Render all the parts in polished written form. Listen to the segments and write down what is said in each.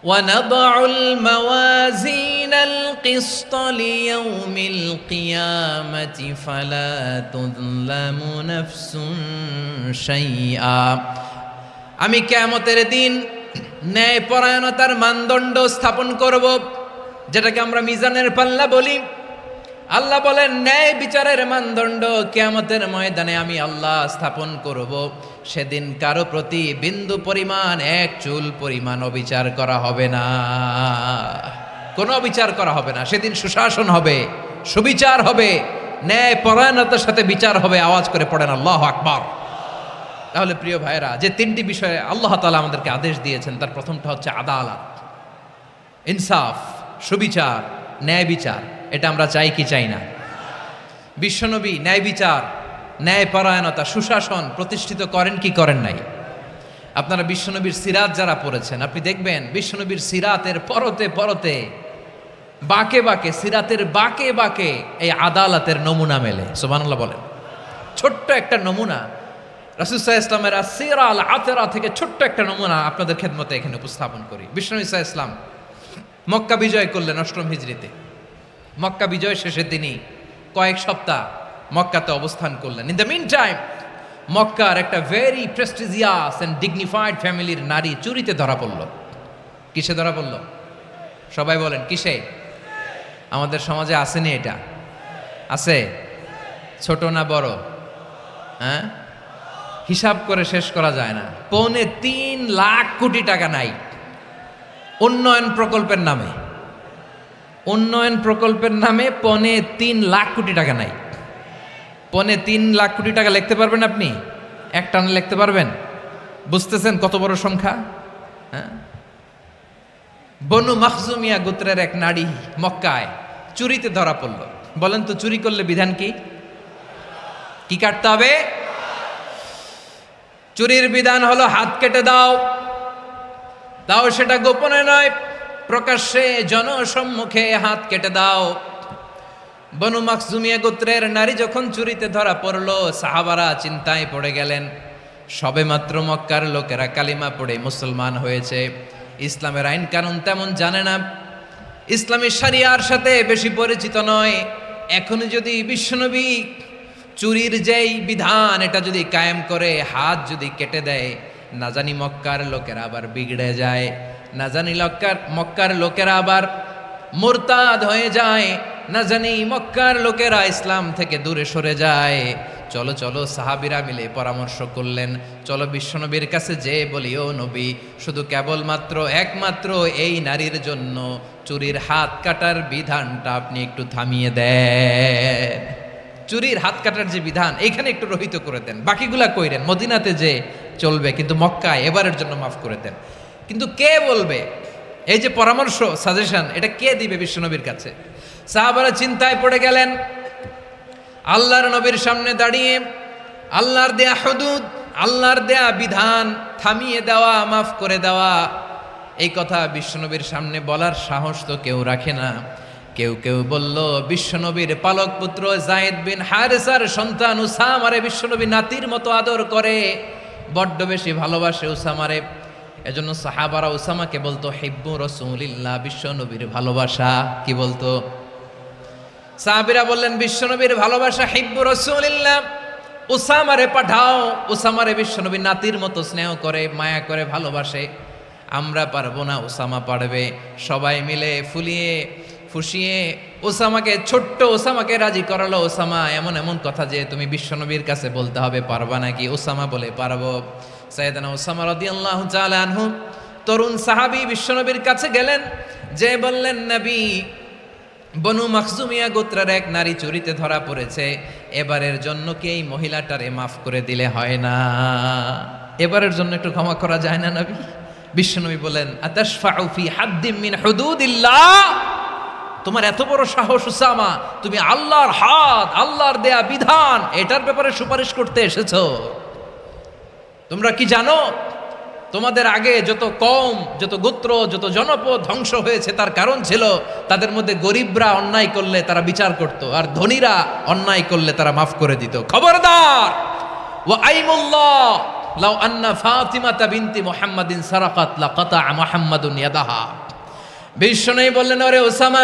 ونضع الموازين القسط ليوم القيامة فلا تظلم نفس شيئا। আমি কিয়ামতের দিন ন্যায়পরায়ণতার মানদণ্ড স্থাপন করব, যেটাকে আমরা মিজানের পাল্লা বলি। আল্লাহ বলেন ন্যায় বিচারের মানদণ্ড কিয়ামতের ময়দানে আমি আল্লাহ স্থাপন করব। সেদিন কারো প্রতি বিন্দু পরিমাণ, এক চুল পরিমাণ অবিচার করা হবে না, কোনো অবিচার করা হবে না। সেদিন সুশাসন হবে, সুবিচার হবে, ন্যায় পরায়ণতার সাথে বিচার হবে। আওয়াজ করে পড়েন আল্লাহু আকবার। তাহলে প্রিয় ভাইরা, যে তিনটি বিষয়ে আল্লাহ তাআলা আমাদেরকে আদেশ দিয়েছেন, তার প্রথমটা হচ্ছে আদালত, ইনসাফ, সুবিচার, ন্যায় বিচার। এটা আমরা চাই কি চাই না? বিশ্বনবী ন্যায় বিচার, ন্যায় পরায়ণতা, সুশাসন প্রতিষ্ঠিত করেন কি করেন নাই? আপনারা বিশ্বনবীর সিরাত যারা পড়েছেন, আপনি দেখবেন বিশ্বনবীর সিরাতের পরতে পরতে, বাঁকে বাঁকে, সিরাতের বাঁকে বাঁকে এই আদালতের নমুনা মেলে। সুবহানাল্লাহ বলেন। ছোট্ট একটা নমুনা রাসূল সাল্লাল্লাহু আলাইহি ওয়াসাল্লামের আসসিরা আল আতরা থেকে ছোট্ট একটা নমুনা আপনাদের খেদমতে এখানে উপস্থাপন করি। বিশ্বনবী সাল্লাল্লাহু আলাইহি ওয়াসাল্লাম মক্কা বিজয় করলেন ৮ম হিজরিতে। মক্কা বিজয় শেষে তিনি কয়েক সপ্তাহ মক্কাতে অবস্থান করলেন। ইন দ্য মিন টাইম মক্কার একটা ভেরি প্রেস্টিজিয়াস অ্যান্ড ডিগনিফাইড ফ্যামিলির নারী চুরিতে ধরা পড়ল। কিসে ধরা পড়ল? সবাই বলেন কিসে? আমাদের সমাজে আসেনি এটা? আছে? ছোট না বড়? হ্যাঁ, হিসাব করে শেষ করা যায় না। ৩.৫ লাখ কোটি টাকা নাই উন্নয়ন প্রকল্পের নামে। উন্নয়ন প্রকল্পের নামে ৩.৫ লাখ কোটি টাকা নাই। ৩.৫ লাখ কোটি টাকা লিখতে পারবেন আপনি? এক টানে লিখতে পারবেন? বুঝতেছেন কত বড় সংখ্যা? হ্যাঁ, বনু মাখজুমিয়া গোত্রের এক নারী মক্কায় চুরিতে ধরা পড়ল। বলেন তো চুরি করলে বিধান কি? কি কাটতে হবে? চুরির বিধান হলো হাত কেটে দাও। দাও সেটা গোপনে নয়, প্রকাশ্যে জনসম্মুখে হাত কেটে দাও। বনু মাখজুমিয়া গোত্রের নারী যখন চুরিতে ধরা পড়লো, সাহাবারা চিন্তায় পড়ে গেলেন। সবেমাত্র মক্কার লোকেরা কালিমা পড়ে মুসলমান হয়েছে, ইসলামের আইন কানুন তেমন জানে না, ইসলামী শরিয়ার সাথে বেশি পরিচিত নয়। এখনই যদি বিশ্বনবী চুরির যেই বিধান এটা যদি কায়েম করে হাত যদি কেটে দেয়, না জানি মক্কার লোকেরা আবার বিগড়ে যায়, না জানি মক্কার লোকেরা আবার মুরতাদ হয়ে যায়, না জানি মক্কার লোকেরা ইসলাম থেকে দূরে সরে যায়। চলো চলো, সাহাবীরা মিলে পরামর্শ করলেন, চলো বিশ্বনবীর কাছে যে বলি, ও নবী, শুধু কেবলমাত্র একমাত্র এই নারীর জন্য চুরির হাত কাটার বিধানটা আপনি একটু থামিয়ে দেন। চুরির হাত কাটার যে বিধান এইখানে একটু রহিত করে দেন, বাকিগুলা কইরেন মদিনাতে যে চলবে, কিন্তু মক্কায় এবারের জন্য মাফ করে দেন। কিন্তু কে বলবে? এই যে পরামর্শ, সাজেশন, এটা কে দিবে বিশ্বনবীর কাছে? সাহাবারা চিন্তায় পড়ে গেলেন। আল্লাহর নবীর সামনে দাঁড়িয়ে আল্লাহর দেয়া হুদুদ, আল্লাহর দেয়া বিধান থামিয়ে দেওয়া, মাফ করে দেওয়া, এই কথা বিশ্বনবীর সামনে বলার সাহস তো কেউ রাখে না। কেউ কেউ বলল, বিশ্বনবীর পালক পুত্র যায়েদ বিন হারেসার সন্তান উসামারে বিশ্বনবী নাতির মতো আদর করে, বড্ড বেশি ভালোবাসে উসামারে। এজন্য সাহাবারা উসামাকে বলতো হিব্বু রাসূলিল্লাহ, বিশ্বনবীর ভালোবাসা। কি বলতো? সাহাবীরা বললেন বিশ্বনবীর ভালোবাসা হিব্বু রাসূলিল্লাহ, উসামারে পাঠাও। উসামারে বিশ্বনবী নাতির মতো স্নেহ করে, মায়া করে, ভালোবাসে। আমরা পারবো না, উসামা পারবে। সবাই মিলে ফুলিয়ে ফুসিয়ে ওসামাকে, ছোট্ট ওসামাকে রাজি করালো। ওসামা এমন এমন কথা যে তুমি বিশ্বনবীর কাছে বলতে হবে, পারবা নাকি? ওসামা বলে পারবো। সাইয়েদনা ওসামা রাদিয়াল্লাহু তাআলা আনহু তরুণ সাহাবী বিশ্বনবীর কাছে গেলেন, যে বললেন, নবী, বনু মাখজুমিয়া গোত্রের এক নারী চুরিতে ধরা পড়েছে, এবারের জন্য কি এই মহিলাটারে মাফ করে দিলে হয় না? এবারের জন্য একটু ক্ষমা করা যায় না নবী? বিশ্বনবী বলেন, আতাশফাউ ফি হাদ্দিম মিন হুদুদিল্লাহ, তোমার এত বড় সাহস উসামা, তুমি আল্লাহর হাত, আল্লাহর দেয়া বিধান, এটার ব্যাপারে সুপারিশ করতে এসেছো? তোমরা কি জানো তোমাদের আগে যত কওম, যত গোত্র, যত জনপদ ধ্বংস হয়েছে তার কারণ ছিল তাদের মধ্যে গরিবরা অন্যায় করলে তারা বিচার করত, আর ধনীরা অন্যায় করলে তারা মাফ করে দিত। খবরদার, ওয়া আইমুল্লাহ লাউ আন্না ফাতিমাতা বিনতি মুহাম্মাদিন সারাকাত লাকাতা মুহাম্মাদুন ইয়াদাহা। বিশ্বনবী বললেন, ওরে ওসামা,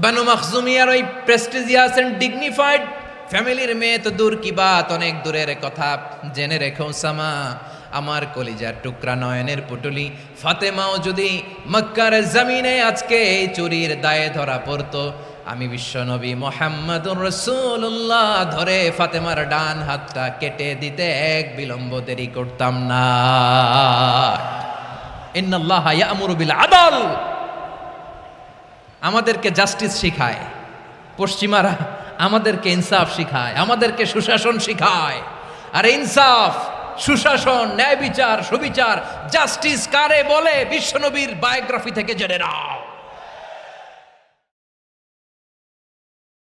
বানু মাখজুমিয়ার ওই প্রেস্টিজিয়াস এন্ড ডিগনিফাইড ফ্যামিলির মেয়ে তো দূর কি বাত, অনেক দূরের কথা। জেনে রেখো ওসামা, আমার কলিজার টুকরা নয়নের পুটুলি ফাতেমাও যদি মক্কার জমিনে আজকে এই চুরির দায়ে ধরা পড়তো, আমি বিশ্বনবী মুহাম্মাদুর রাসূলুল্লাহ ধরে ফাতেমার ডান হাতটা কেটে দিতে এক বিলম্ব দেরি করতাম না। ইন্নাল্লাহা ইয়া'মুরু বিল আদল, আমাদেরকে জাস্টিস শিখায়। পশ্চিমারা আমাদেরকে ইনসাফ শিখায়, আমাদেরকে সুশাসন শিখায়। আর ইনসাফ, সুশাসন, ন্যায় বিচার, সুবিচার, জাস্টিস কারে বলে বিশ্বনবীর বায়োগ্রাফি থেকে জেনে নাও।